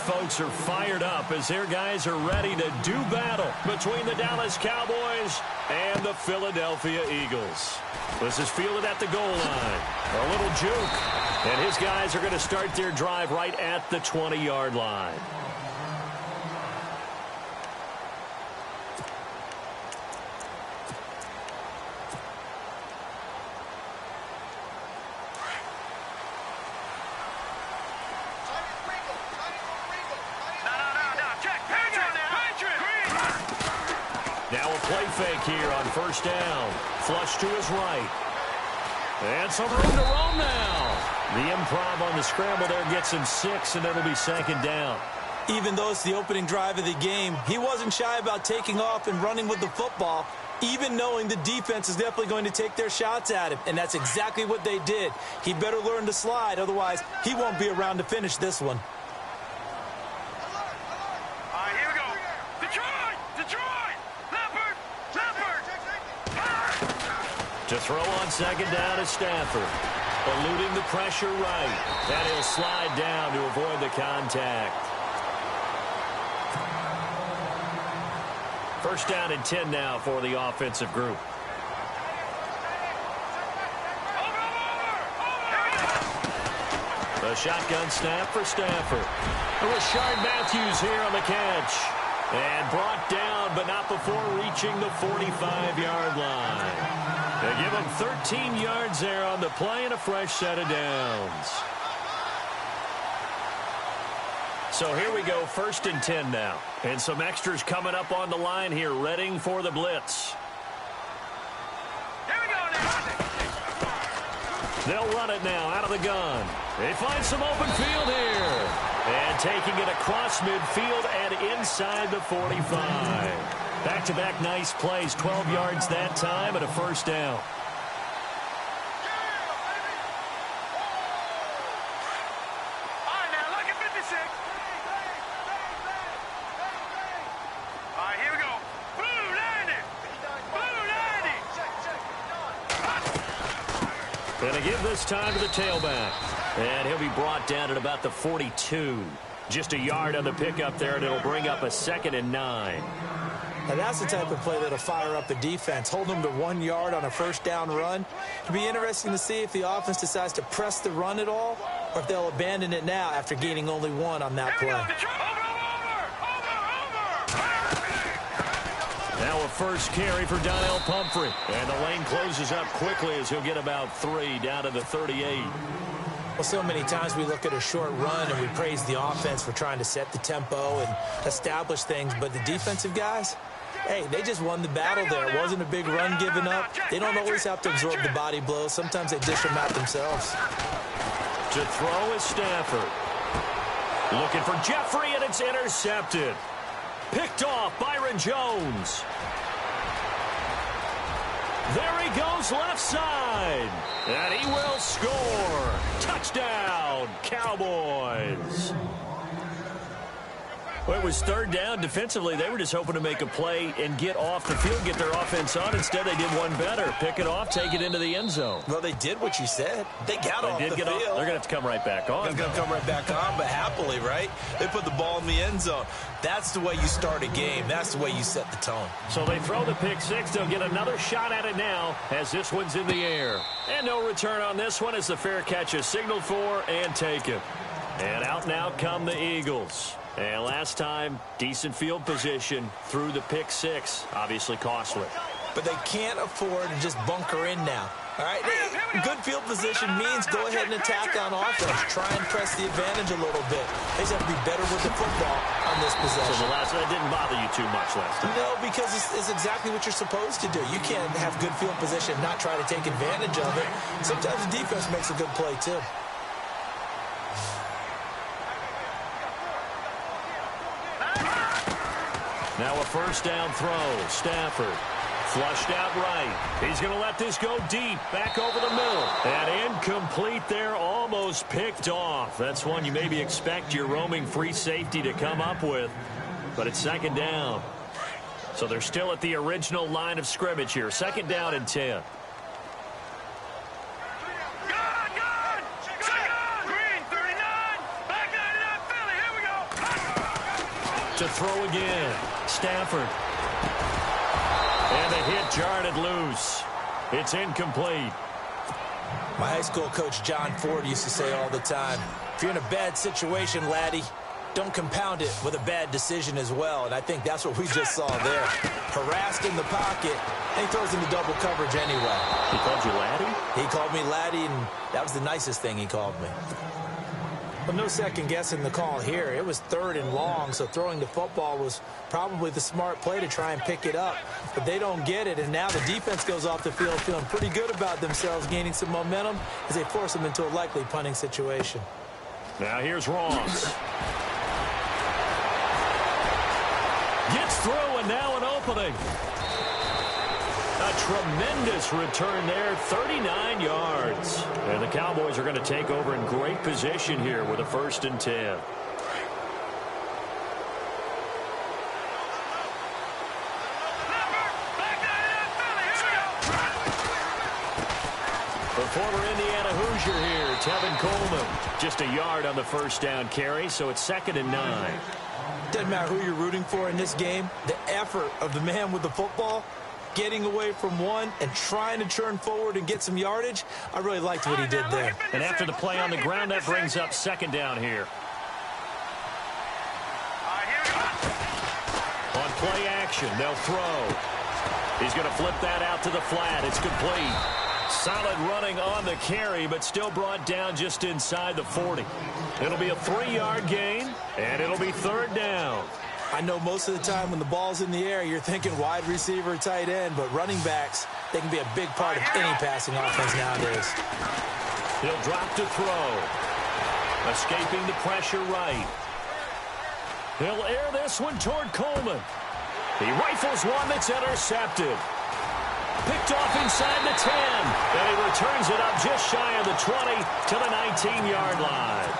folks are fired up as their guys are ready to do battle between the Dallas Cowboys and the Philadelphia Eagles. This is fielded at the goal line. A little juke. And his guys are going to start their drive right at the 20-yard line. Now a play fake here on first down. Flush to his right. And some room to roam now. The improv on the scramble there gets him 6, and it'll be second down. Even though it's the opening drive of the game, he wasn't shy about taking off and running with the football, even knowing the defense is definitely going to take their shots at him. And that's exactly what they did. He better learn to slide, otherwise he won't be around to finish this one. To throw on second down is Stafford. Eluding the pressure right. And he'll slide down to avoid the contact. First down and 10 now for the offensive group. A shotgun snap for Stafford. Rashard Matthews here on the catch. And brought down, but not before reaching the 45-yard line. They give him 13 yards there on the play and a fresh set of downs. So here we go, first and 10 now. And some extras coming up on the line here, readying for the blitz. Here we go now. They'll run it now out of the gun. They find some open field here. And taking it across midfield and inside the 45. Back-to-back nice plays, 12 yards that time and a first down. All right, now look at 56. All right, here we go. Blue 90. Blue 90. Gonna give this time to the tailback. And he'll be brought down at about the 42. Just a yard on the pickup there, and it'll bring up a 2nd and 9. Now that's the type of play that'll fire up the defense. Hold them to 1 yard on a first down run. It'll be interesting to see if the offense decides to press the run at all, or if they'll abandon it now after gaining only 1 on that play. Now a first carry for Donnell Pumphrey. And the lane closes up quickly as he'll get about 3 down to the 38. Well, so many times we look at a short run and we praise the offense for trying to set the tempo and establish things, but the defensive guys, hey, they just won the battle there. It wasn't a big run given up. They don't always have to absorb the body blows. Sometimes they dish them out themselves. To throw is Stafford. Looking for Jeffrey, and it's intercepted. Picked off Byron Jones. There he goes left side. And he will score. Touchdown, Cowboys. Well, it was third down. Defensively, they were just hoping to make a play and get off the field, get their offense on. Instead, they did one better. Pick it off, take it into the end zone. Well, they did what you said. They got off the field. They're going to have to come right back on. They're going to come right back on, but happily, right? They put the ball in the end zone. That's the way you start a game. That's the way you set the tone. So they throw the pick six. They'll get another shot at it now as this one's in the air. And no return on this one as the fair catch is signaled for and taken. And out now come the Eagles. And last time, decent field position through the pick six. Obviously costly. But they can't afford to just bunker in now. All right, good field position means go ahead and attack on offense. Try and press the advantage a little bit. They just have to be better with the football on this possession. So the last one didn't bother you too much last time? No, because it's exactly what you're supposed to do. You can't have good field position and not try to take advantage of it. Sometimes the defense makes a good play, too. Now a first down throw. Stafford flushed out right. He's going to let this go deep. Back over the middle. And incomplete there. Almost picked off. That's one you maybe expect your roaming free safety to come up with. But it's second down. So they're still at the original line of scrimmage here. Second down and 10. Green 39. Back 99 Philly. Here we go. To throw again. Stafford. And the hit jarred it loose. It's incomplete. My high school coach, John Ford, used to say all the time, if you're in a bad situation, laddie, don't compound it with a bad decision as well. And I think that's what we just saw there. Harassed in the pocket, and he throws into double coverage anyway. He called you laddie? He called me laddie, and that was the nicest thing he called me. But no second guessing the call here. It was 3rd and long, so throwing the football was probably the smart play to try and pick it up. But they don't get it, and now the defense goes off the field feeling pretty good about themselves, gaining some momentum as they force them into a likely punting situation. Now here's Ross. Gets through, and now an opening. A tremendous return there, 39 yards. And the Cowboys are going to take over in great position here with a 1st and 10. The former Indiana Hoosier here, Tevin Coleman. Just a yard on the 1st down carry, so it's 2nd and 9. Doesn't matter who you're rooting for in this game. The effort of the man with the football, getting away from one and trying to turn forward and get some yardage, I really liked what he did there. And after the play on the ground, that brings up 2nd down here. On play action, they'll throw. He's going to flip that out to the flat. It's complete. Solid running on the carry, but still brought down just inside the 40. It'll be a 3-yard gain, and it'll be 3rd down. I know most of the time when the ball's in the air, you're thinking wide receiver, tight end, but running backs, they can be a big part of any passing offense nowadays. He'll drop to throw. Escaping the pressure right. He'll air this one toward Coleman. He rifles one that's intercepted. Picked off inside the 10. And he returns it up just shy of the 20 to the 19-yard line.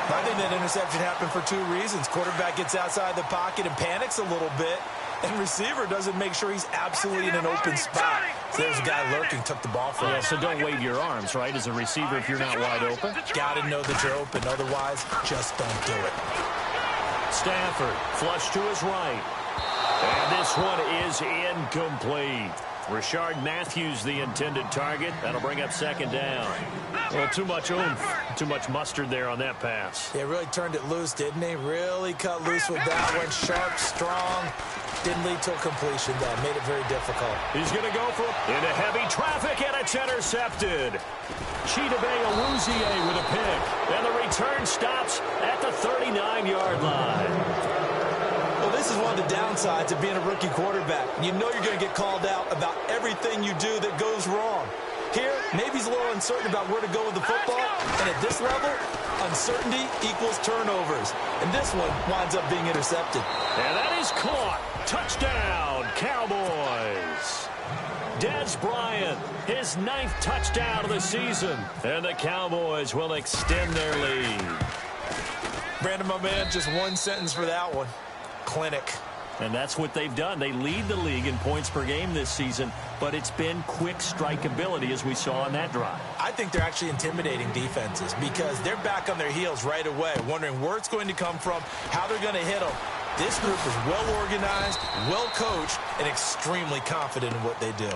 I think that interception happened for 2 reasons. Quarterback gets outside the pocket and panics a little bit, and receiver doesn't make sure he's absolutely in an open spot. So there's a guy lurking, took the ball from him. So don't wave your arms, right, as a receiver if you're not wide open? Got to know that you're open. Otherwise, just don't do it. Stafford, flush to his right. And this one is incomplete. Rashard Matthews, the intended target. That'll bring up 2nd down. Well, too much oomph, too much mustard there on that pass. Yeah, really turned it loose, didn't he? Really cut loose with that one. Sharp, strong. Didn't lead to a completion, though. Made it very difficult. He's going to go for it into heavy traffic, and it's intercepted. Chidobe Awuzie with a pick. And the return stops at the 39-yard line. Well, this is one of the downsides of being a rookie quarterback. You know you're going to get called out about everything you do that goes wrong. Here, maybe he's a little uncertain about where to go with the football. And at this level, uncertainty equals turnovers. And this one winds up being intercepted. And that is caught. Touchdown, Cowboys. Dez Bryant, his 9th touchdown of the season. And the Cowboys will extend their lead. Brandon, my man, just one sentence for that one. Clinic. And that's what they've done. They lead the league in points per game this season, but it's been quick strikeability as we saw on that drive. I think they're actually intimidating defenses because they're back on their heels right away, wondering where it's going to come from, how they're going to hit them. This group is well organized, well coached, and extremely confident in what they do.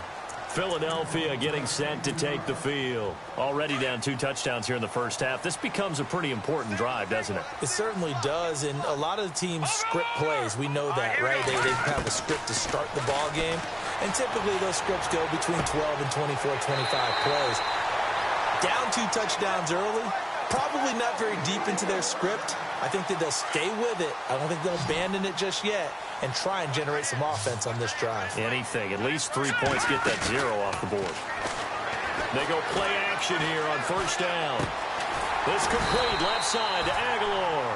Philadelphia getting set to take the field. Already down 2 touchdowns here in the first half. This becomes a pretty important drive, doesn't it? It certainly does, and a lot of the teams script plays. We know that, right? They have a script to start the ball game, and typically those scripts go between 12 and 24, 25 plays. Down 2 touchdowns early, probably not very deep into their script. I think that they'll stay with it. I don't think they'll abandon it just yet and try and generate some offense on this drive. Anything. At least 3 points, get that 0 off the board. They go play action here on 1st down. This complete left side to Aguilar.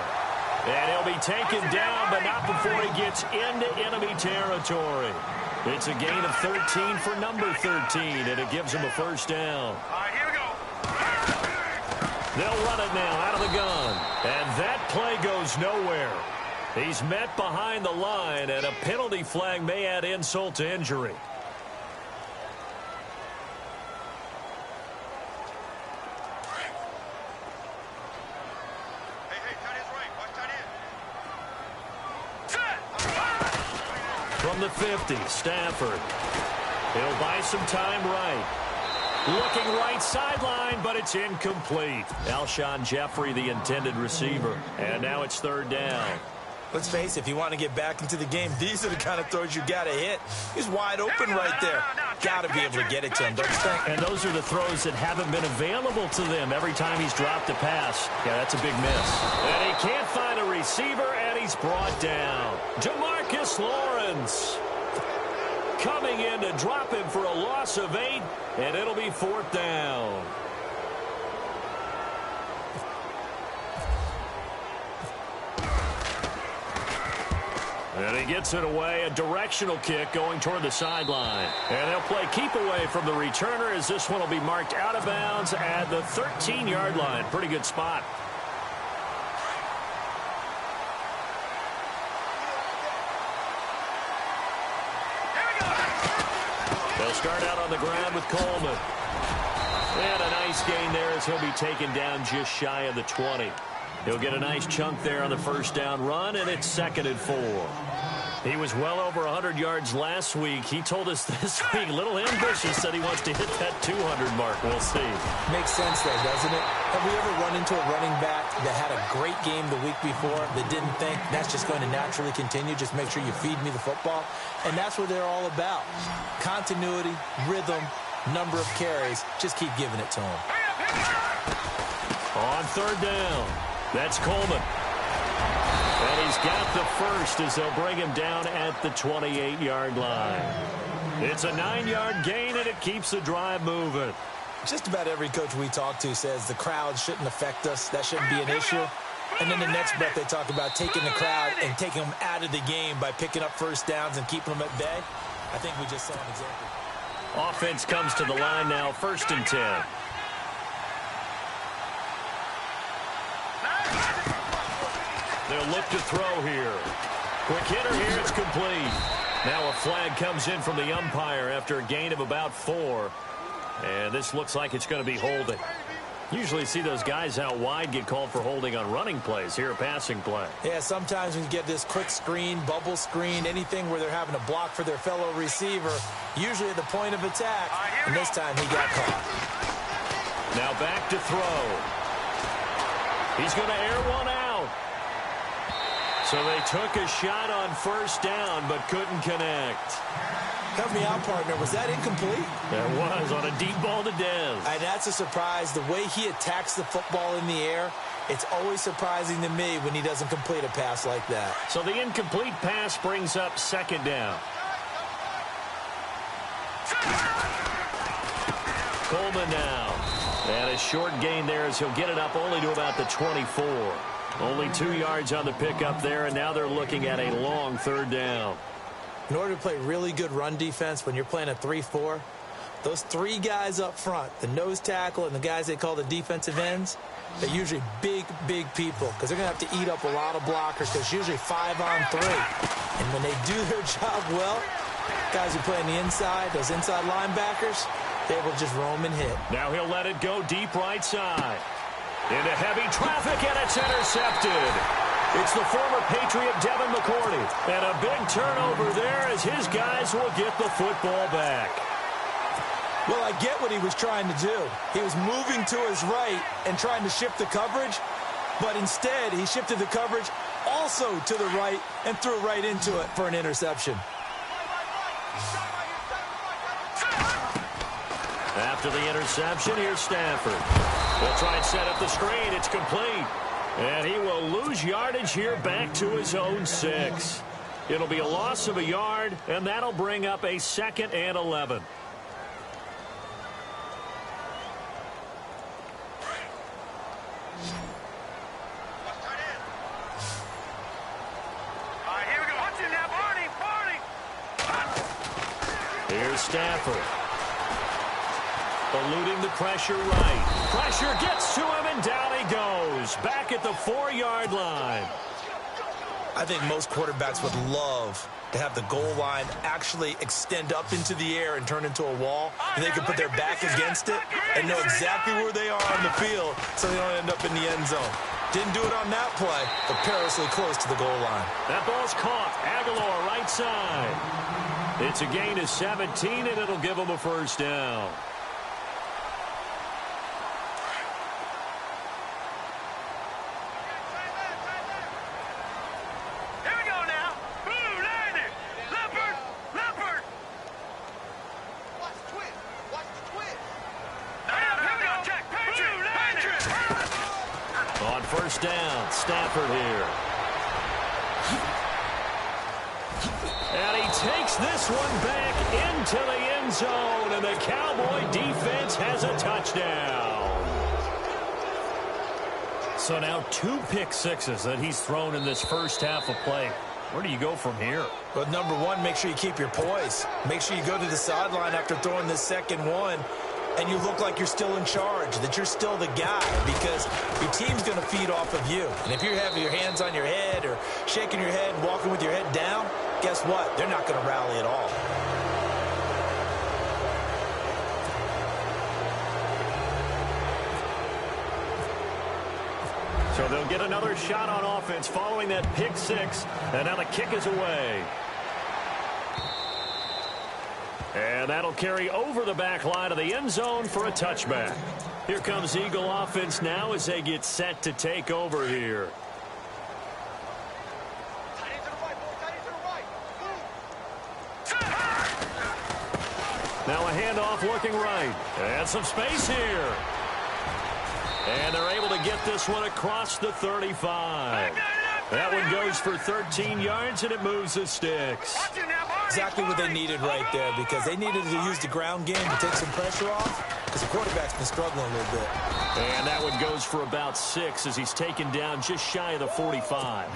And he'll be taken down, but not before he gets into enemy territory. It's a gain of 13 for number 13, and it gives him a 1st down. All right, here we go. They'll run it now out of the gun. And that play goes nowhere. He's met behind the line, and a penalty flag may add insult to injury. Hey, tight end's right. Watch tight end. From the 50, Stafford. He'll buy some time right. Looking right sideline, but it's incomplete. Alshon Jeffrey, the intended receiver. And now it's third down. Let's face it, if you want to get back into the game, these are the kind of throws you got to hit. He's wide open right there. Got to be able to get it to him, don't you think? And those are the throws that haven't been available to them every time he's dropped a pass. Yeah, that's a big miss. And he can't find a receiver, and he's brought down. Demarcus Lawrence coming in to drop him for a loss of 8, and it'll be fourth down. And he gets it away, a directional kick going toward the sideline. And they'll play keep away from the returner as this one will be marked out of bounds at the 13-yard line. Pretty good spot. They'll start out on the ground with Coleman. And a nice gain there as he'll be taken down just shy of the 20. He'll get a nice chunk there on the first down run, and it's 2nd and 4. He was well over 100 yards last week. He told us this week, a little ambitious, said he wants to hit that 200 mark. We'll see. Makes sense there, doesn't it? Have we ever run into a running back that had a great game the week before that didn't think that's just going to naturally continue? Just make sure you feed me the football. And that's what they're all about. Continuity, rhythm, number of carries. Just keep giving it to him. On third down, that's Coleman. And he's got the first as they'll bring him down at the 28-yard line. It's a 9-yard gain, and it keeps the drive moving. Just about every coach we talk to says the crowd shouldn't affect us. That shouldn't be an issue. And then the next breath they talk about taking the crowd and taking them out of the game by picking up first downs and keeping them at bay. I think we just saw an example. Offense comes to the line now, 1st and 10. They'll look to throw here. Quick hitter here, it's complete. Now a flag comes in from the umpire after a gain of about 4. And this looks like it's going to be holding. Usually see those guys out wide get called for holding on running plays. Here a passing play. Yeah, sometimes when you get this quick screen, bubble screen, anything where they're having to block for their fellow receiver, usually at the point of attack, and this time he got caught. Now back to throw. He's going to air one out. So they took a shot on first down but couldn't connect. Help me out, partner. Was that incomplete? That was on a deep ball to Dez. And that's a surprise. The way he attacks the football in the air, it's always surprising to me when he doesn't complete a pass like that. So the incomplete pass brings up 2nd down. Coleman now. And a short gain there as he'll get it up only to about the 24. Only 2 yards on the pickup there, and now they're looking at a long 3rd down. In order to play really good run defense when you're playing a 3-4, those 3 guys up front, the nose tackle and the guys they call the defensive ends, they're usually big, big people because they're going to have to eat up a lot of blockers because it's usually 5-on-3. And when they do their job well, guys who play on the inside, those inside linebackers, they will just roam and hit. Now he'll let it go deep right side. Into heavy traffic, and it's intercepted. It's the former Patriot Devin McCourty. And a big turnover there as his guys will get the football back. Well, I get what he was trying to do. He was moving to his right and trying to shift the coverage, but instead he shifted the coverage also to the right and threw right into it for an interception. After the interception, here's Stafford. He'll try and set up the screen. It's complete. And he will lose yardage here back to his own 6. It'll be a loss of a yard, and that'll bring up a 2nd and 11. Here we go. Watch it now, Barney. Here's Stafford. Eluding the pressure right. Pressure gets to him, and down he goes. Back at the 4-yard line. I think most quarterbacks would love to have the goal line actually extend up into the air and turn into a wall, and they can put their back against it and know exactly where they are on the field so they don't end up in the end zone. Didn't do it on that play, but perilously close to the goal line. That ball's caught. Aguilar, right side. It's a gain of 17, and it'll give them a first down. Here we go now. Blue, landed. Leopard, leopard. Watch the twist. Watch the twist. Now, here we go. Check. Patriot, Patriot. On first down, Stafford here. And he takes this one back into the end zone, and the Cowboy defense has a touchdown. So now 2 pick sixes that he's thrown in this first half of play. Where do you go from here? But number one, make sure you keep your poise. Make sure you go to the sideline after throwing this second one, and you look like you're still in charge, that you're still the guy, because your team's going to feed off of you. And if you're having your hands on your head or shaking your head and walking with your head down, guess what? They're not going to rally at all. So they'll get another shot on offense following that pick six, and now the kick is away. And that'll carry over the back line of the end zone for a touchback. Here comes Eagle offense now as they get set to take over here. Now a handoff looking right. And some space here. And they're able to get this one across the 35. That one goes for 13 yards, and it moves the sticks. Exactly what they needed right there, because they needed to use the ground game to take some pressure off, because the quarterback's been struggling a little bit. And that one goes for about 6 as he's taken down just shy of the 45.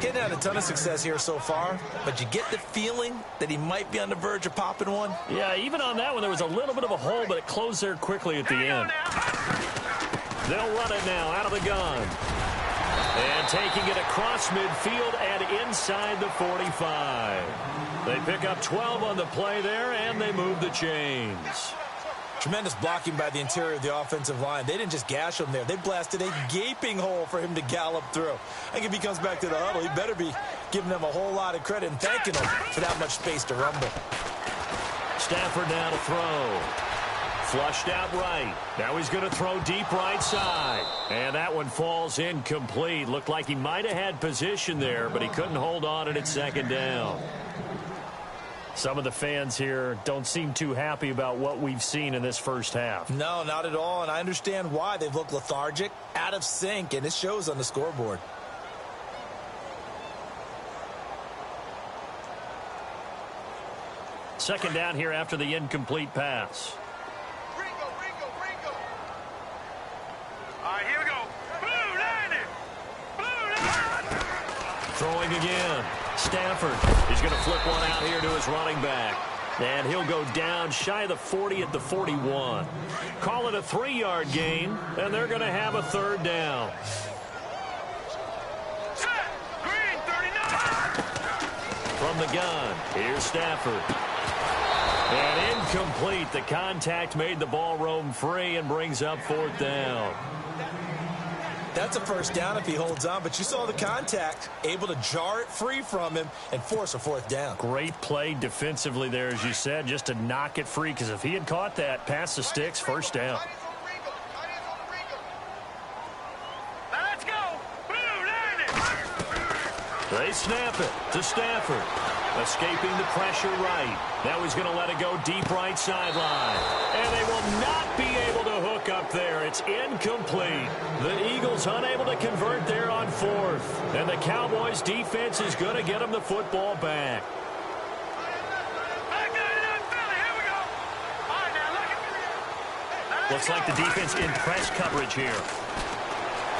Getting had a ton of success here so far, but you get the feeling that he might be on the verge of popping one. Yeah, even on that one, there was a little bit of a hole, but it closed there quickly at the end. They'll run it now out of the gun. And taking it across midfield and inside the 45. They pick up 12 on the play there, and they move the chains. Tremendous blocking by the interior of the offensive line. They didn't just gash him there. They blasted a gaping hole for him to gallop through. I think if he comes back to the huddle, he better be giving them a whole lot of credit and thanking them for that much space to rumble. Stafford now to throw. Flushed out right. Now he's going to throw deep right side. And that one falls incomplete. Looked like he might have had position there, but he couldn't hold on at its second down. Some of the fans here don't seem too happy about what we've seen in this first half. No, not at all, and I understand why. They've looked lethargic, out of sync, and it shows on the scoreboard. Second down here after the incomplete pass. Here we go. Blue, landed. Blue, landed. Throwing again. Stafford is going to flip one out here to his running back. And he'll go down shy of the 40 at the 41. Call it a 3-yard gain, and they're going to have a third down. Set. Green, 39. From the gun, here's Stafford. And incomplete. The contact made the ball roam free and brings up 4th down. That's a first down if he holds on, but you saw the contact, able to jar it free from him and force a 4th down. Great play defensively there, as you said, just to knock it free, because if he had caught that, past the sticks, first down. Now let's go. Blue, landed. They snap it to Stafford. Escaping the pressure right. Now he's going to let it go deep right sideline. And they will not be able to hook up there. It's incomplete. The Eagles unable to convert there on 4th. And the Cowboys defense is going to get them the football back. Looks like the defense in press coverage here.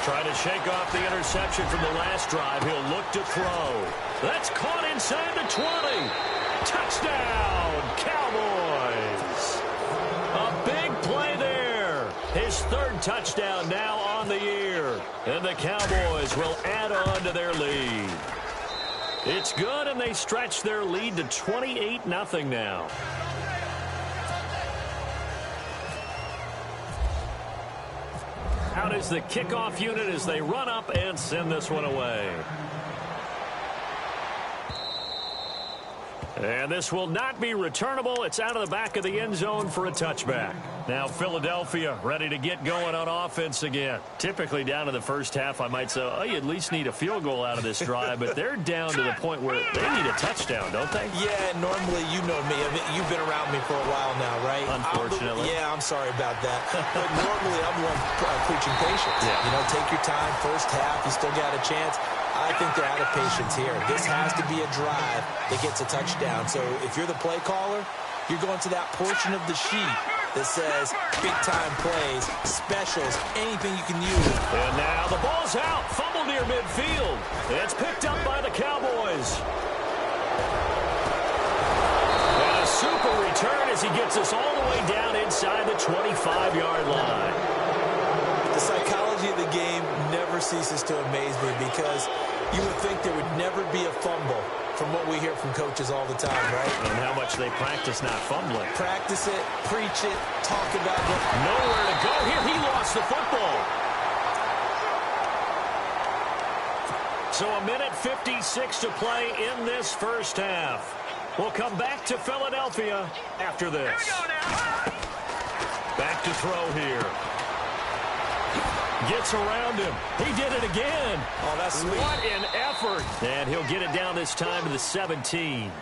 Trying to shake off the interception from the last drive. He'll look to throw. That's caught inside the 20. Touchdown, Cowboys. A big play there. His 3rd touchdown now on the year. And the Cowboys will add on to their lead. It's good, and they stretch their lead to 28-0 now. Out out is the kickoff unit as they run up and send this one away. And this will not be returnable. It's out of the back of the end zone for a touchback. Now Philadelphia ready to get going on offense again. Typically down to the first half, I might say, oh, you at least need a field goal out of this drive, but they're down to the point where they need a touchdown, don't they? Yeah, normally, you know me. I mean, you've been around me for a while now, right? Unfortunately. I'm sorry about that. But normally, I'm the one preaching patience. Yeah. You know, take your time. First half, you still got a chance. I think they're out of patience here. This has to be a drive that gets a touchdown. So if you're the play caller, you're going to that portion of the sheet that says big-time plays, specials, anything you can use. And now the ball's out. Fumble near midfield. It's picked up by the Cowboys. And a super return as he gets us all the way down inside the 25-yard line. The psychology of the game never ceases to amaze me because you would think there would never be a fumble from what we hear from coaches all the time, right? And how much they practice not fumbling. Practice it, preach it, talk about it. Nowhere to go here. He lost the football. So a minute 56 to play in this first half. We'll come back to Philadelphia after this. Back to throw here. Gets around him. He did it again. Oh, that's sweet. What an effort. And he'll get it down this time to the 17.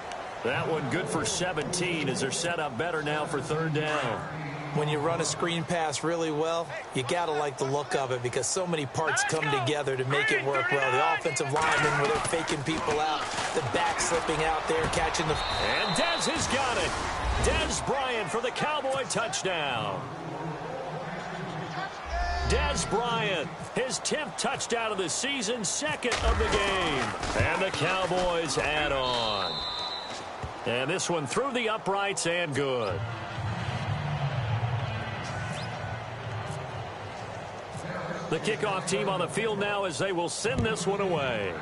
That one good for 17 as they're set up better now for third down. When you run a screen pass really well, you got to like the look of it because so many parts come together to make it work well. The offensive linemen where they're faking people out, the back slipping out there, catching the... And Dez has got it. Dez Bryant for the Cowboy touchdown. Dez Bryant, his 10th touchdown of the season, second of the game. And the Cowboys add on. And this one through the uprights and good. The kickoff team on the field now as they will send this one away.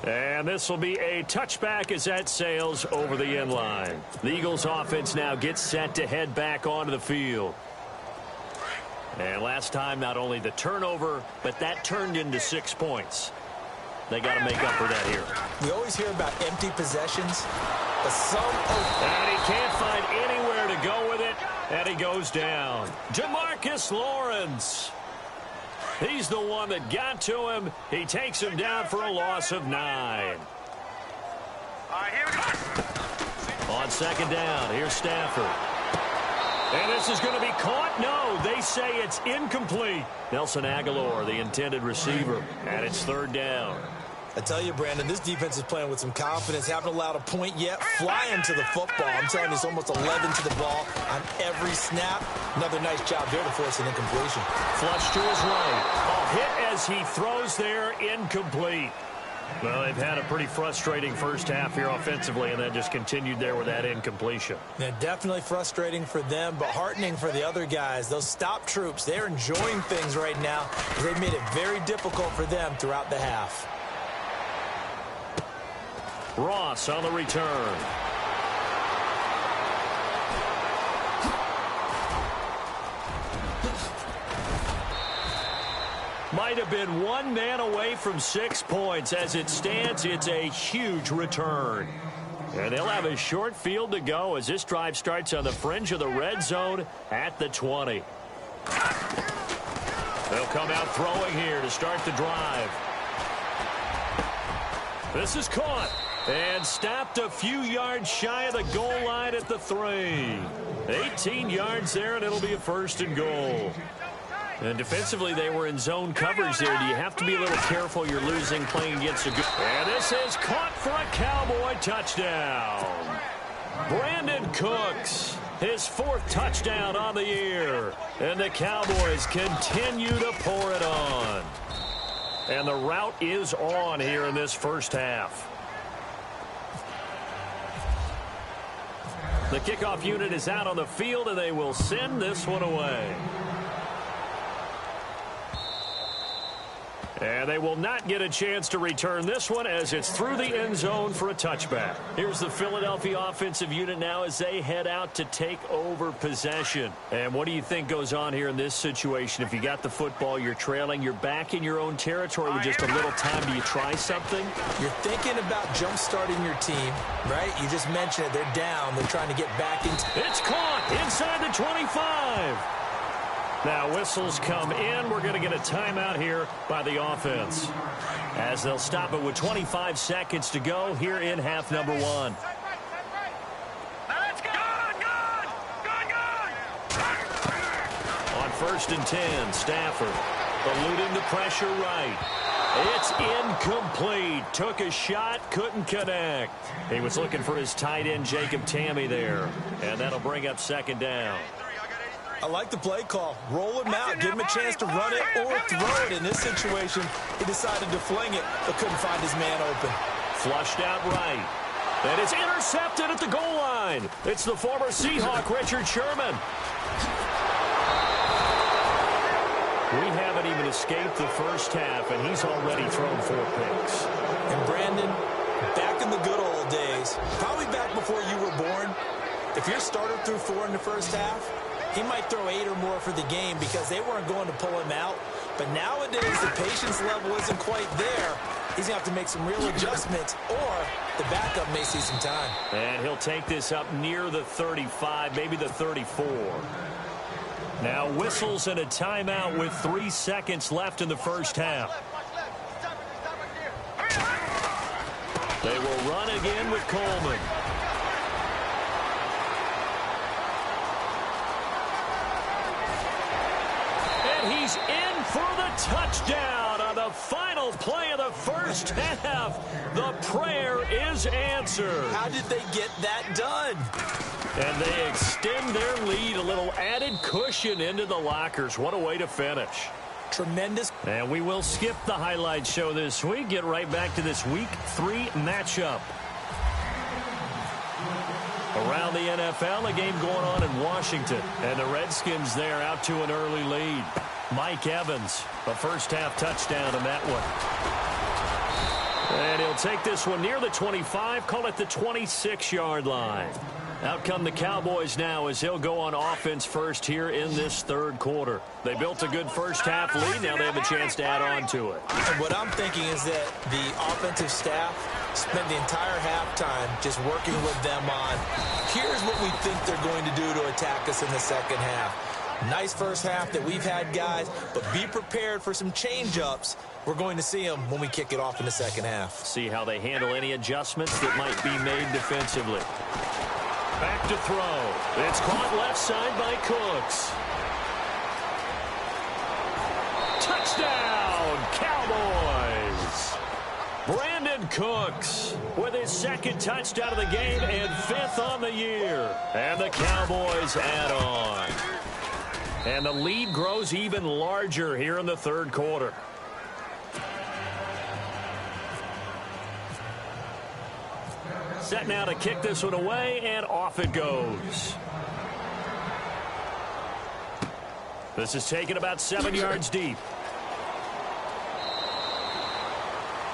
And this will be a touchback as that sails over the end line. The Eagles offense now gets set to head back onto the field. And last time, not only the turnover, but that turned into 6 points. They got to make up for that here. We always hear about empty possessions, but some... And he can't find anywhere to go with it, and he goes down. Jamarcus Lawrence. He's the one that got to him. He takes him down for a loss of 9. All right, here we go. On second down, here's Stafford. And this is going to be caught. No, they say it's incomplete. Nelson Aguilar, the intended receiver, and it's third down. I tell you, Brandon, this defense is playing with some confidence. Haven't allowed a point yet. Flying to the football. I'm telling you, it's almost 11 to the ball on every snap. Another nice job there to force an incompletion. Flush to his right. A hit as he throws there, incomplete. Well, they've had a pretty frustrating first half here offensively, and then just continued there with that incompletion. Yeah, definitely frustrating for them, but heartening for the other guys. Those stop troops, they're enjoying things right now. They've made it very difficult for them throughout the half. Ross on the return. Might have been one man away from 6 points. As it stands, it's a huge return. And they'll have a short field to go as this drive starts on the fringe of the red zone at the 20. They'll come out throwing here to start the drive. This is caught and stopped a few yards shy of the goal line at the 3. 18 yards there, and it'll be a first and goal. And defensively, they were in zone coverage there. Do you have to be a little careful? You're losing playing against a good... And this is caught for a Cowboy touchdown. Brandon Cooks, his 4th touchdown on the year. And the Cowboys continue to pour it on. And the route is on here in this first half. The kickoff unit is out on the field, and they will send this one away. And they will not get a chance to return this one as it's through the end zone for a touchback. Here's the Philadelphia offensive unit now as they head out to take over possession. And what do you think goes on here in this situation? If you got the football, you're trailing, you're back in your own territory with just a little time. Do you try something? You're thinking about jump-starting your team, right? You just mentioned it. They're down. They're trying to get back into... It's caught inside the 25. Now whistles come in. We're going to get a timeout here by the offense as they'll stop it with 25 seconds to go here in half number one. On 1st and 10, Stafford eluding the pressure right. It's incomplete. Took a shot, couldn't connect. He was looking for his tight end, Jacob Tamme there. And that'll bring up 2nd down. I like the play call. Roll him out. Give him a chance to run it or throw it. In this situation, he decided to fling it, but couldn't find his man open. Flushed out right. And it's intercepted at the goal line. It's the former Seahawk, Richard Sherman. We haven't even escaped the first half, and he's already thrown 4 picks. And Brandon, back in the good old days, probably back before you were born, if your starter threw 4 in the first half, he might throw 8 or more for the game because they weren't going to pull him out. But nowadays, the patience level isn't quite there. He's going to have to make some real adjustments, or the backup may see some time. And he'll take this up near the 35, maybe the 34. Now whistles and a timeout with 3 seconds left in the first half. They will run again with Coleman. And he's in for the touchdown on the final play of the first half. The prayer is answered. How did they get that done? And they extend their lead, a little added cushion into the lockers. What a way to finish. Tremendous. And we will skip the highlight show this week. Get right back to this Week 3 matchup. Around the NFL, a game going on in Washington. And the Redskins there out to an early lead. Mike Evans, a first-half touchdown in that one. And he'll take this one near the 25, call it the 26-yard line. Out come the Cowboys now as he'll go on offense first here in this third quarter. They built a good first-half lead. Now they have a chance to add on to it. And what I'm thinking is that the offensive staff spent the entire halftime just working with them on, here's what we think they're going to do to attack us in the second half. Nice first half that we've had, guys, but be prepared for some change-ups. We're going to see them when we kick it off in the second half. See how they handle any adjustments that might be made defensively. Back to throw. It's caught left side by Cooks. Touchdown, Cowboys. Brandon Cooks with his 2nd touchdown of the game and 5th on the year. And the Cowboys add on. And the lead grows even larger here in the third quarter. Set now to kick this one away, and off it goes. This is taken about 7 yards deep.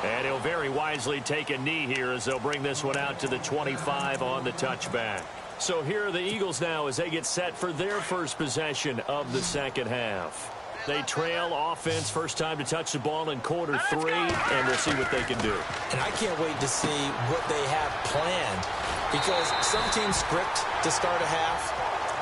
And he'll very wisely take a knee here as they'll bring this one out to the 25 on the touchback. So here are the Eagles now as they get set for their first possession of the second half. They trail offense, first time to touch the ball in quarter 3, and we'll see what they can do. And I can't wait to see what they have planned, because some teams script to start a half.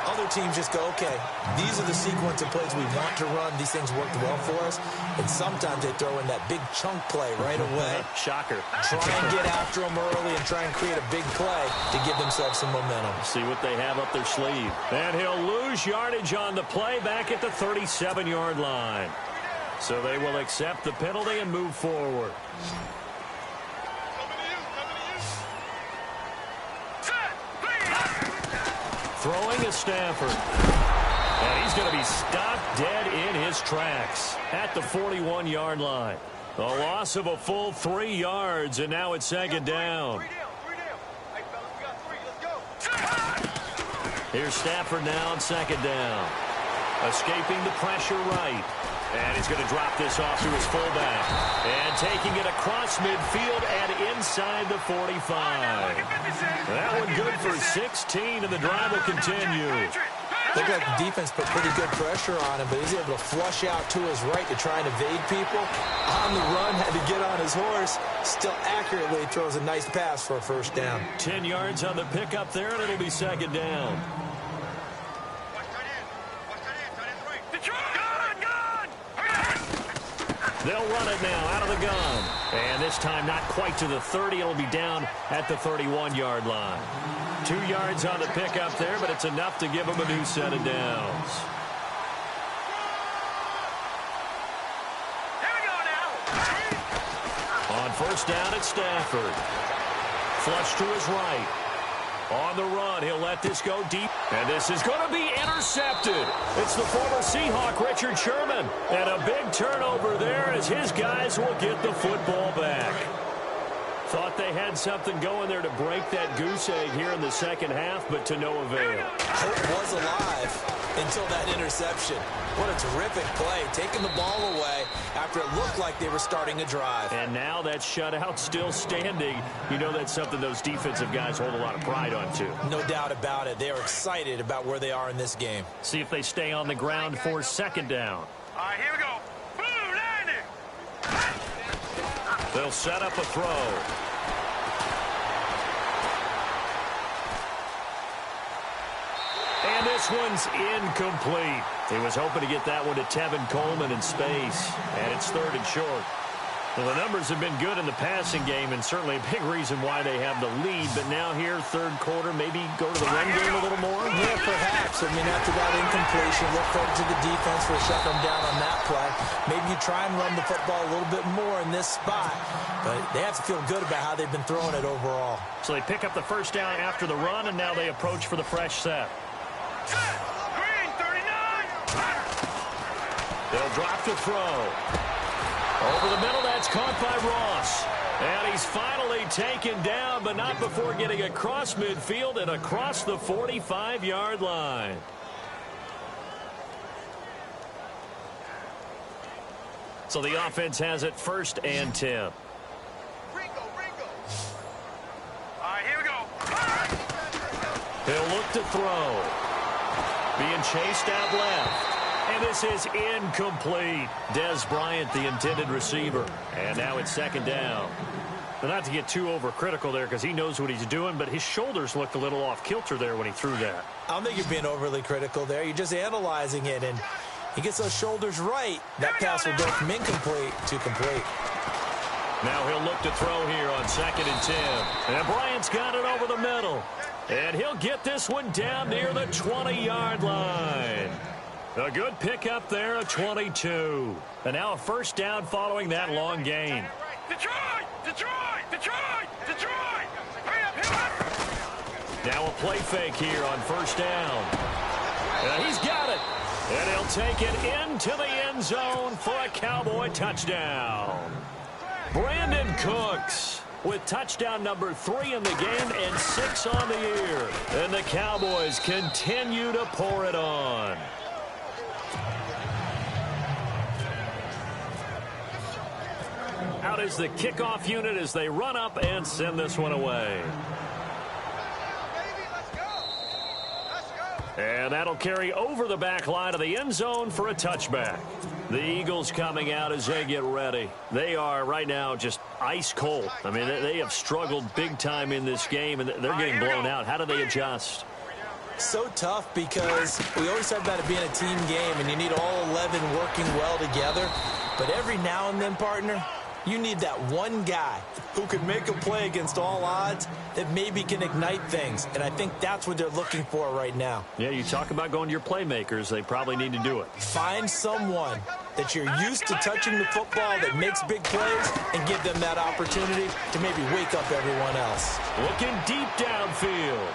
Other teams just go, okay, these are the sequence of plays we want to run. These things worked well for us. And sometimes they throw in that big chunk play right away. Shocker. Try and get after them early and try and create a big play to give themselves some momentum. See what they have up their sleeve. And he'll lose yardage on the play back at the 37-yard line. So they will accept the penalty and move forward. Throwing is Stafford. And he's going to be stopped dead in his tracks at the 41-yard line. A loss of a full 3 yards, and now it's 2nd down. Here's Stafford now on 2nd down. Escaping the pressure right. And he's going to drop this off to his fullback. And taking it across midfield and inside the 45. That one good for 16, and the drive will continue. Looked like the defense put pretty good pressure on him, but he's able to flush out to his right to try and evade people. On the run, had to get on his horse. Still accurately throws a nice pass for a first down. 10 yards on the pickup there, and it'll be second down. They'll run it now out of the gun. And this time not quite to the 30. It'll be down at the 31-yard line. 2 yards on the pickup there, but it's enough to give them a new set of downs. Here we go now. On first down, it's Stafford. Flush to his right. On the run, he'll let this go deep. And this is going to be intercepted. It's the former Seahawk, Richard Sherman. And a big turnover there as his guys will get the football back. Thought they had something going there to break that goose egg here in the second half, but to no avail. Hope was alive until that interception. What a terrific play, taking the ball away after it looked like they were starting a drive. And now that shutout still standing. You know that's something those defensive guys hold a lot of pride on, too. No doubt about it. They are excited about where they are in this game. See if they stay on the ground for second down. All right, here we go. Blue landing. They'll set up a throw. And this one's incomplete. He was hoping to get that one to Tevin Coleman in space. And it's third and short. Well, the numbers have been good in the passing game, and certainly a big reason why they have the lead. But now here, third quarter, maybe go to the run game a little more? Yeah, perhaps. I mean, after that incompletion, look forward to the defense for shutting them down on that play. Maybe you try and run the football a little bit more in this spot. But they have to feel good about how they've been throwing it overall. So they pick up the first down after the run, and now they approach for the fresh set. Green 39. They'll drop to throw. Over the middle, that's caught by Ross. And he's finally taken down, but not before getting across midfield and across the 45-yard line. So the offense has it first and 10. Ringo. All right, here we go. He'll look to throw. Being chased out left. And this is incomplete. Dez Bryant, the intended receiver. And now it's second down. But not to get too overcritical there because he knows what he's doing, but his shoulders looked a little off kilter there when he threw that. I don't think you're being overly critical there. You're just analyzing it, and he gets those shoulders right. That pass will go from incomplete to complete. Now he'll look to throw here on second and 10. And Bryant's got it over the middle. And he'll get this one down near the 20-yard line. A good pickup there at 22. And now a first down following that long gain. Detroit! Hurry up! Now a play fake here on first down. And he's got it. And he'll take it into the end zone for a Cowboy touchdown. Brandon Cooks with touchdown number 3 in the game and 6 on the year. And the Cowboys continue to pour it on. Out is the kickoff unit as they run up and send this one away. And that'll carry over the back line of the end zone for a touchback. The Eagles coming out as they get ready. They are right now just ice cold. I mean, they have struggled big time in this game, and they're getting blown out. How do they adjust? So tough because we always talk about it being a team game, and you need all 11 working well together. But every now and then, partner, you need that one guy who could make a play against all odds that maybe can ignite things. And I think that's what they're looking for right now. Yeah, you talk about going to your playmakers. They probably need to do it. Find someone that you're used to touching the football that makes big plays and give them that opportunity to maybe wake up everyone else. Looking deep downfield.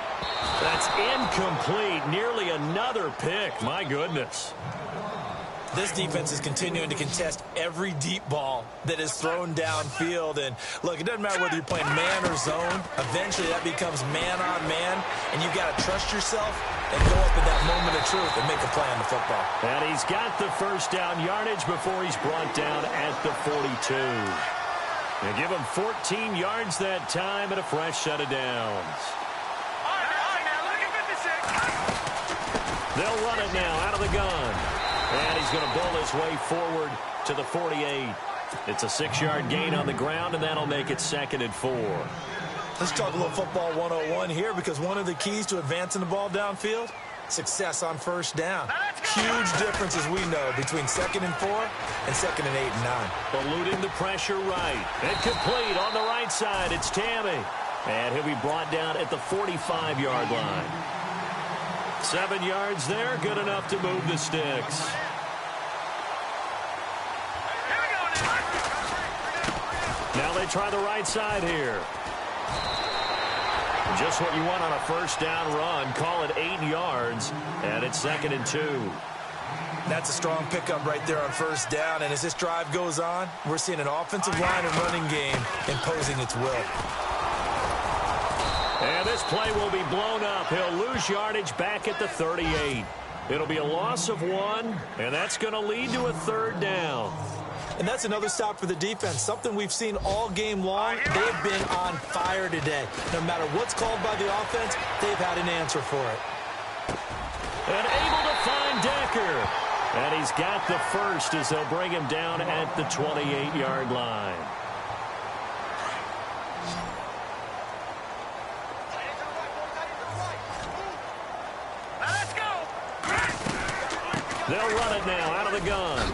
That's incomplete. Nearly another pick. My goodness. This defense is continuing to contest every deep ball that is thrown downfield. And, look, it doesn't matter whether you're playing man or zone. Eventually, that becomes man on man, and you've got to trust yourself and go up at that moment of truth and make a play on the football. And he's got the first down yardage before he's brought down at the 42. They give him 14 yards that time and a fresh set of downs. They'll run it now out of the gun. And he's going to bull his way forward to the 48. It's a 6-yard gain on the ground, and that'll make it 2nd and 4. Let's talk a little football 101 here, because one of the keys to advancing the ball downfield, success on first down. Huge difference, as we know, between 2nd and 4 and 2nd and 8 and 9. Eluding the pressure right. And complete on the right side. It's Tammy. And he'll be brought down at the 45-yard line. 7 yards there, good enough to move the sticks. Now they try the right side here. Just what you want on a first down run. Call it 8 yards, and it's 2nd and 2. That's a strong pickup right there on first down, and as this drive goes on, we're seeing an offensive line and running game imposing its will. And this play will be blown up. He'll lose yardage back at the 38. It'll be a loss of 1, and that's going to lead to a 3rd down. And that's another stop for the defense, something we've seen all game long. They've been on fire today. No matter what's called by the offense, they've had an answer for it. And able to find Decker. And he's got the first as they'll bring him down at the 28-yard line. Let's go. They'll run it now out of the gun.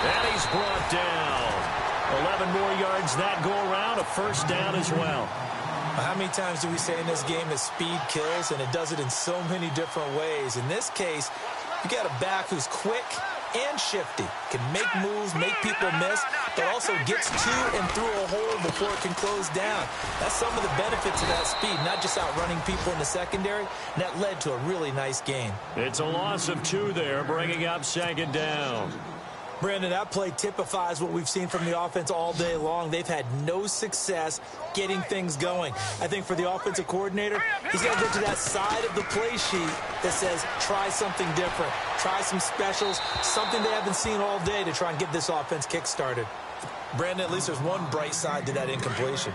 And he's brought down. 11 more yards that go around, a first down as well. How many times do we say in this game that speed kills, and it does it in so many different ways? In this case, you got a back who's quick and shifty, can make moves, make people miss, but also gets to and through a hole before it can close down. That's some of the benefits of that speed, not just outrunning people in the secondary, and that led to a really nice gain. It's a loss of 2 there, bringing up 2nd down. Brandon, that play typifies what we've seen from the offense all day long. They've had no success getting things going. I think for the offensive coordinator, he's got to get to that side of the play sheet that says, try something different, try some specials, something they haven't seen all day to try and get this offense kick-started. Brandon, at least there's one bright side to that incompletion.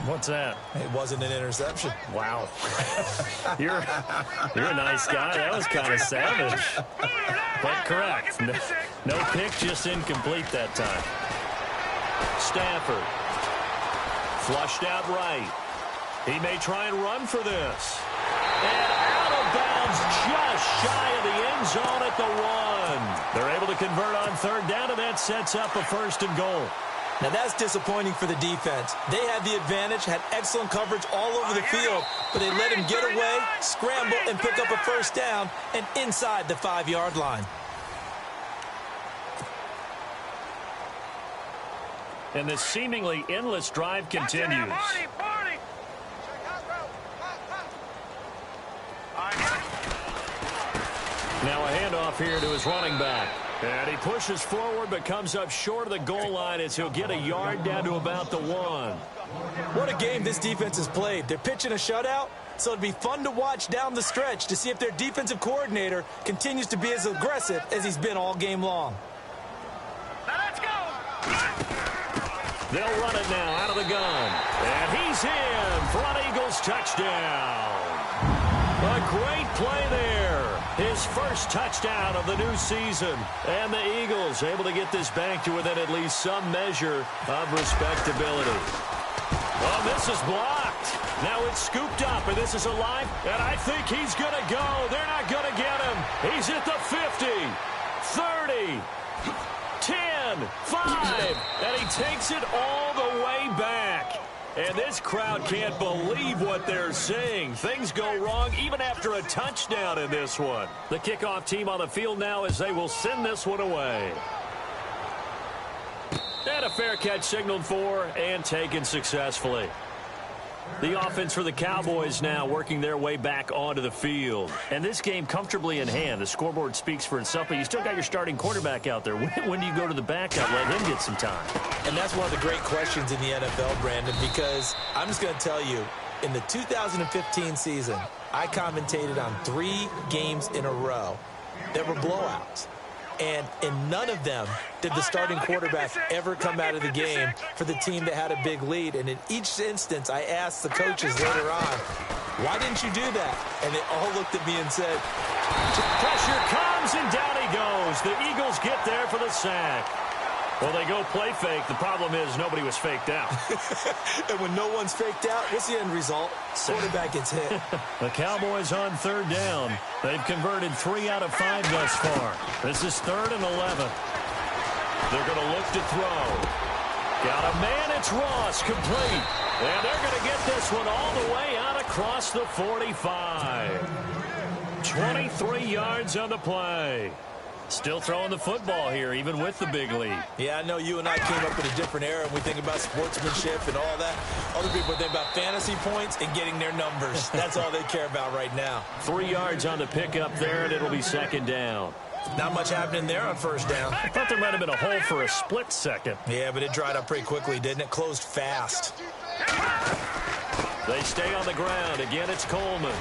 What's that? It wasn't an interception. Wow. You're a nice guy. That was kind of savage. But correct. No pick, just incomplete that time. Stafford. Flushed out right. He may try and run for this. And out of bounds just shy of the end zone at the 1. They're able to convert on 3rd down, and that sets up a 1st and goal. Now, that's disappointing for the defense. They had the advantage, had excellent coverage all over the field, but they let him get away, scramble, and pick up a first down, and inside the 5-yard line. And this seemingly endless drive continues. Now a handoff here to his running back. And he pushes forward but comes up short of the goal line as he'll get a yard down to about the 1. What a game this defense has played. They're pitching a shutout, so it'd be fun to watch down the stretch to see if their defensive coordinator continues to be as aggressive as he's been all game long. Let's go. They'll run it now out of the gun. And he's in. Front Eagles touchdown. A great play there. His first touchdown of the new season. And the Eagles able to get this back to within at least some measure of respectability. Well, this is blocked. Now it's scooped up, and this is alive. And I think he's going to go. They're not going to get him. He's at the 50, 30, 10, 5. And he takes it all the way back. And this crowd can't believe what they're seeing. Things go wrong even after a touchdown in this one. The kickoff team on the field now as they will send this one away. And a fair catch signaled for and taken successfully. The offense for the Cowboys now working their way back onto the field. And this game comfortably in hand. The scoreboard speaks for itself, but you still got your starting quarterback out there. When do you go to the backup, let him get some time? And that's one of the great questions in the NFL, Brandon, because I'm just going to tell you, In the 2015 season, I commentated on 3 games in a row that were blowouts. And in none of them did the starting quarterback ever come out of the game for the team that had a big lead. And in each instance, I asked the coaches later on, why didn't you do that? And they all looked at me and said, pressure comes, and down he goes. The Eagles get there for the sack. Well, they go play fake. The problem is nobody was faked out. And when no one's faked out, what's the end result? Quarterback gets hit. The Cowboys on 3rd down. They've converted 3 out of 5 thus far. This is 3rd and 11. They're going to look to throw. Got a man. It's Ross, complete. And they're going to get this one all the way out across the 45. 23 yards on the play. Still throwing the football here, even with the big lead. Yeah, I know you and I came up in a different era, and we think about sportsmanship and all that. Other people think about fantasy points and getting their numbers. That's all they care about right now. 3 yards on the pickup there, and it'll be 2nd down. Not much happening there on 1st down. I thought there might have been a hole for a split second. Yeah, but it dried up pretty quickly, didn't it? Closed fast. They stay on the ground. Again, it's Coleman.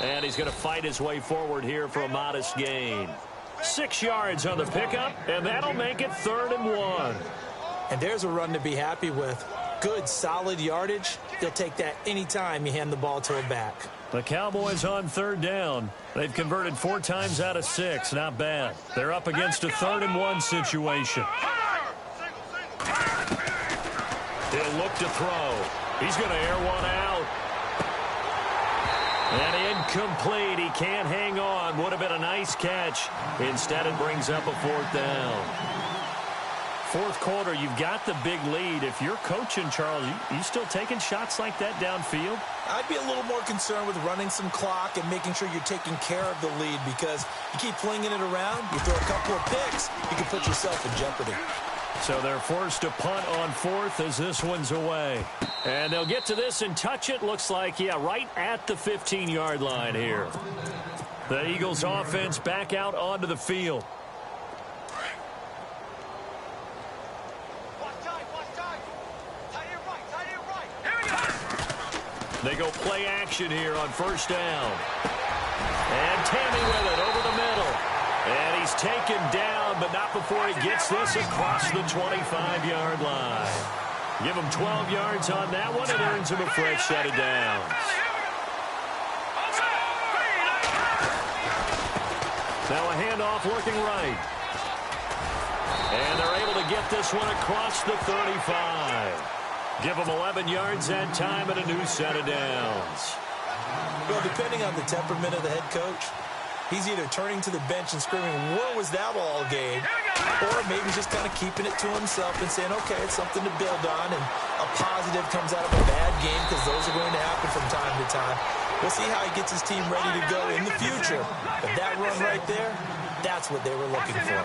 And he's going to fight his way forward here for a modest gain. 6 yards on the pickup, and that'll make it 3rd and 1. And there's a run to be happy with. Good, solid yardage. You'll take that anytime you hand the ball to a back. The Cowboys on 3rd down. They've converted 4 times out of 6. Not bad. They're up against a 3rd and 1 situation. He'll look to throw. He's going to air one out. And incomplete. He can't hang on. Would have been a nice catch. Instead, it brings up a 4th down. 4th quarter, you've got the big lead. If you're coaching, Charles, you still taking shots like that downfield? I'd be a little more concerned with running some clock and making sure you're taking care of the lead, because you keep flinging it around, you throw a couple of picks, you can put yourself in jeopardy. So they're forced to punt on 4th as this one's away. And they'll get to this and touch it. Looks like, yeah, right at the 15-yard line here. The Eagles offense back out onto the field. They go play action here on 1st down. And Tammy with it over the middle. And he's taken down, but not before he gets this across the 25-yard line. Give him 12 yards on that one. It earns him a fresh set of downs. Now a handoff looking right. And they're able to get this one across the 35. Give him 11 yards that time and a new set of downs. Well, depending on the temperament of the head coach, he's either turning to the bench and screaming, where was that all game? Or maybe just kind of keeping it to himself and saying, okay, it's something to build on, and a positive comes out of a bad game, because those are going to happen from time to time. We'll see how he gets his team ready to go in the future. But that run right there, that's what they were looking for.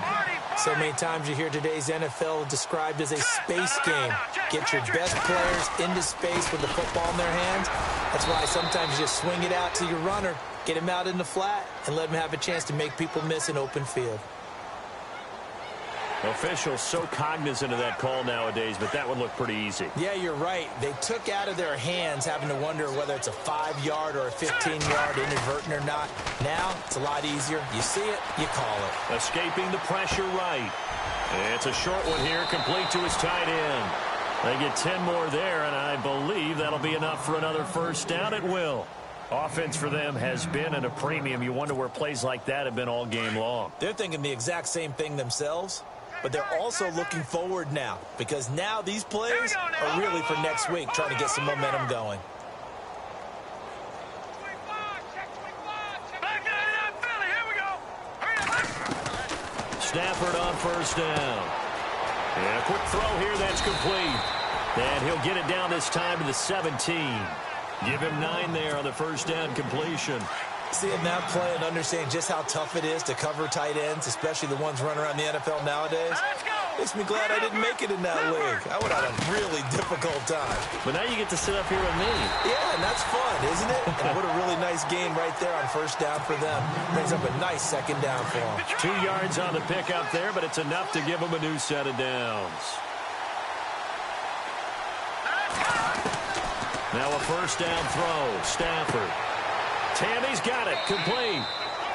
So many times you hear today's NFL described as a space game. Get your best players into space with the football in their hands. That's why sometimes you just swing it out to your runner, get him out in the flat, and let him have a chance to make people miss an open field. Officials so cognizant of that call nowadays, but that one looked pretty easy. Yeah, you're right. They took out of their hands having to wonder whether it's a 5-yard or a 15-yard inadvertent or not. Now, it's a lot easier. You see it, you call it. Escaping the pressure right. It's a short one here, complete to his tight end. They get 10 more there, and I believe that'll be enough for another 1st down. It will. Offense for them has been at a premium. You wonder where plays like that have been all game long. They're thinking the exact same thing themselves, but they're also looking forward now, because now these plays are really for next week, trying to get some momentum going. Stafford on 1st down. And a quick throw here that's complete. And he'll get it down this time to the 17. Give him 9 there on the 1st down completion. Seeing that play and understanding just how tough it is to cover tight ends, especially the ones running around the NFL nowadays, makes me glad I didn't make it in that league. I would have had a really difficult time. But now you get to sit up here with me. Yeah, and that's fun, isn't it? And what a really nice gain right there on 1st down for them. Brings up a nice 2nd down for them. 2 yards on the pickup there, but it's enough to give them a new set of downs. Now a first down throw. Stafford. Tammy's got it. Complete.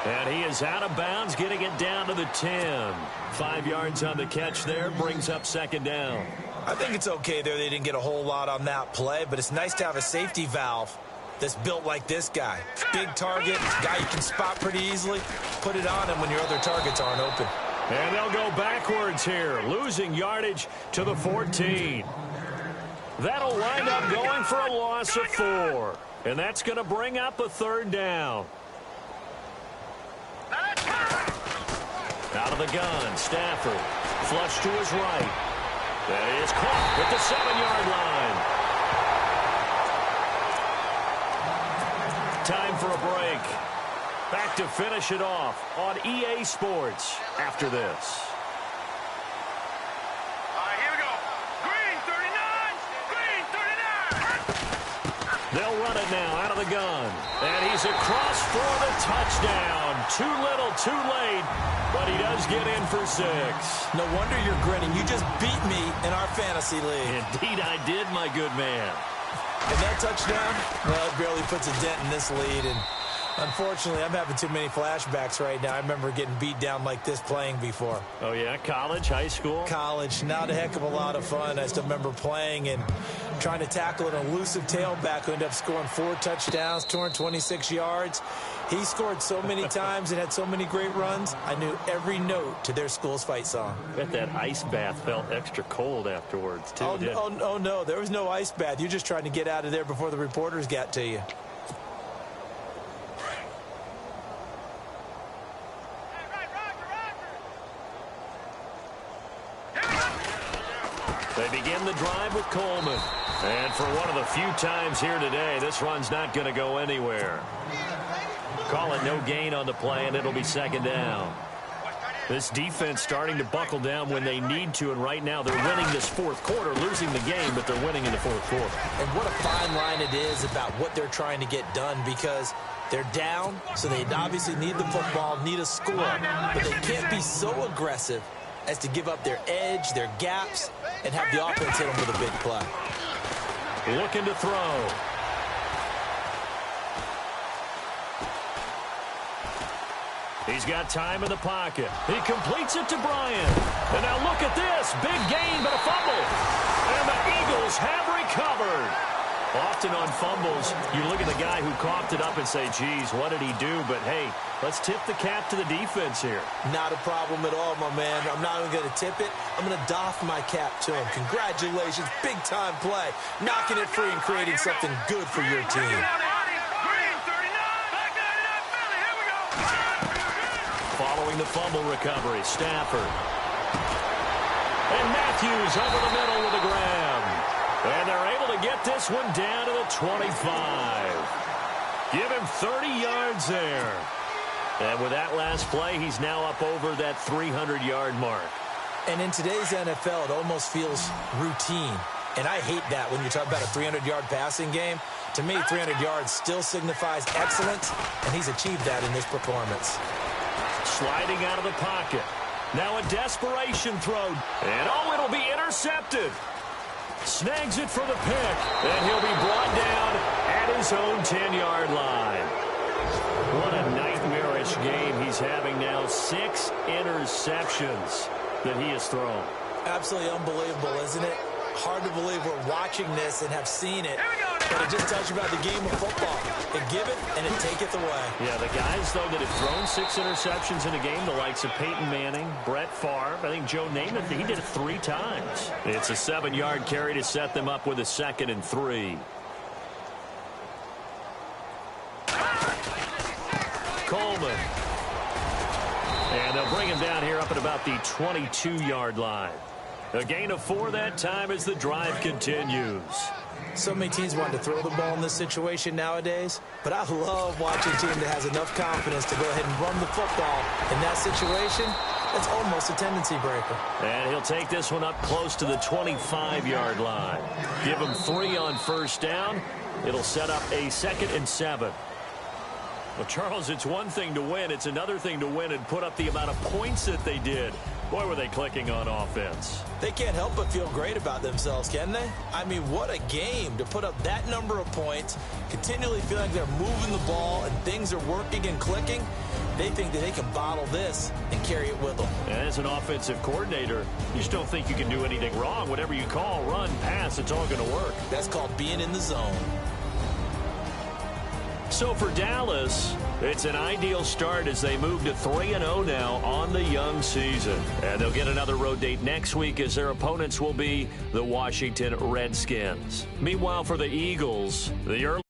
And he is out of bounds, getting it down to the 10. 5 yards on the catch there, brings up second down. I think it's okay there. They didn't get a whole lot on that play, but it's nice to have a safety valve that's built like this guy. Big target, guy you can spot pretty easily. Put it on him when your other targets aren't open. And they'll go backwards here, losing yardage to the 14. That'll wind up going for a loss of 4. And that's going to bring up a third down. Out of the gun, Stafford. Flush to his right. That is caught at the 7-yard line. Time for a break. Back to finish it off on EA Sports after this. Here we go. Green 39. Green 39. They'll run it now out of the gun. And he's across for the touchdown. Too little, too late. But he does get in for 6. No wonder you're grinning. You just beat me in our fantasy league. Indeed I did, my good man. And that touchdown, well, it barely puts a dent in this lead. And unfortunately, I'm having too many flashbacks right now. I remember getting beat down like this playing before. Oh, yeah? College, high school? College. Not a heck of a lot of fun. I still remember playing and trying to tackle an elusive tailback who ended up scoring 4 touchdowns, 226 yards. He scored so many times and had so many great runs, I knew every note to their school's fight song. I bet that ice bath felt extra cold afterwards, too. Oh, no. There was no ice bath. You're just trying to get out of there before the reporters got to you. They begin the drive with Coleman. And for one of the few times here today, this run's not going to go anywhere. Call it no gain on the play, and it'll be second down. This defense starting to buckle down when they need to, and right now they're winning this fourth quarter, losing the game, but they're winning in the fourth quarter. And what a fine line it is about what they're trying to get done, because they're down, so they obviously need the football, need a score, but they can't be so aggressive as to give up their edge, their gaps, and have the offense hit them with a big play. Looking to throw. He's got time in the pocket. He completes it to Bryant. And now look at this. Big gain, but a fumble. And the Eagles have recovered. Often on fumbles, you look at the guy who coughed it up and say, geez, what did he do? But, hey, let's tip the cap to the defense here. Not a problem at all, my man. I'm not even going to tip it. I'm going to doff my cap to him. Congratulations. Big-time play. Knocking it free and creating something good for your team. Following the fumble recovery, Stafford. And Matthews over the middle with a grab. And they're able to get this one down to the 25. Give him 30 yards there. And with that last play, he's now up over that 300-yard mark. And in today's NFL, it almost feels routine. And I hate that when you talk about a 300-yard passing game. To me, 300 yards still signifies excellence, and he's achieved that in this performance. Sliding out of the pocket. Now a desperation throw. And, oh, it'll be intercepted. Snags it for the pick. And he'll be brought down at his own 10-yard line. What a nightmarish game he's having now. 6 interceptions that he has thrown. Absolutely unbelievable, isn't it? Hard to believe we're watching this and have seen it. But it just tells you about the game of football. It give it and it taketh away. Yeah, the guys, though, that have thrown 6 interceptions in a game, the likes of Peyton Manning, Brett Favre, I think Joe Namath, he did it 3 times. It's a 7-yard carry to set them up with a 2nd and 3. Coleman. And they'll bring him down here up at about the 22-yard line. A gain of 4 that time as the drive continues. So many teams want to throw the ball in this situation nowadays, but I love watching a team that has enough confidence to go ahead and run the football. In that situation, that's almost a tendency breaker. And he'll take this one up close to the 25-yard line. Give him 3 on first down. It'll set up a 2nd and 7. Well, Charles, it's one thing to win. It's another thing to win and put up the amount of points that they did. Boy, were they clicking on offense. They can't help but feel great about themselves, can they? I mean, what a game to put up that number of points, continually feel like they're moving the ball and things are working and clicking. They think that they can bottle this and carry it with them. And as an offensive coordinator, you just don't think you can do anything wrong. Whatever you call, run, pass, it's all going to work. That's called being in the zone. So for Dallas, it's an ideal start as they move to 3-0 now on the young season. And they'll get another road date next week as their opponents will be the Washington Redskins. Meanwhile, for the Eagles, the early